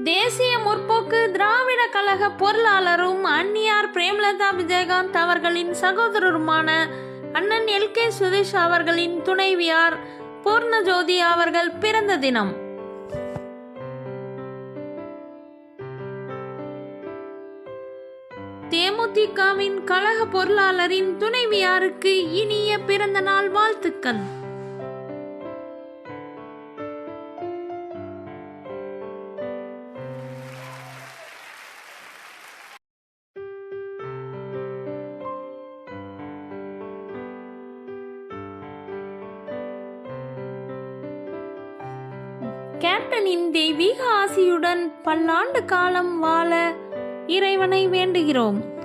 தேசிய முற்போக்கு திராவிட கழக பொருளாளரும் அன்னியார் பிரேமலதா விஜயகாந்த் அவர்களின் சகோதரருமான அண்ணன் எல்.கே. சுதீஷ் அவர்களின் துணைவியார் பூர்ணஜோதி அவர்கள் பிறந்த தினம். தேமுதிகவின் கழக பொருளாளரின் துணைவியாருக்கு இனிய பிறந்த நாள் வாழ்த்துக்கள். கேப்டனின் தெய்வீக ஆசியுடன் பல்லாண்டு காலம் வாழ இறைவனை வேண்டுகிறோம்.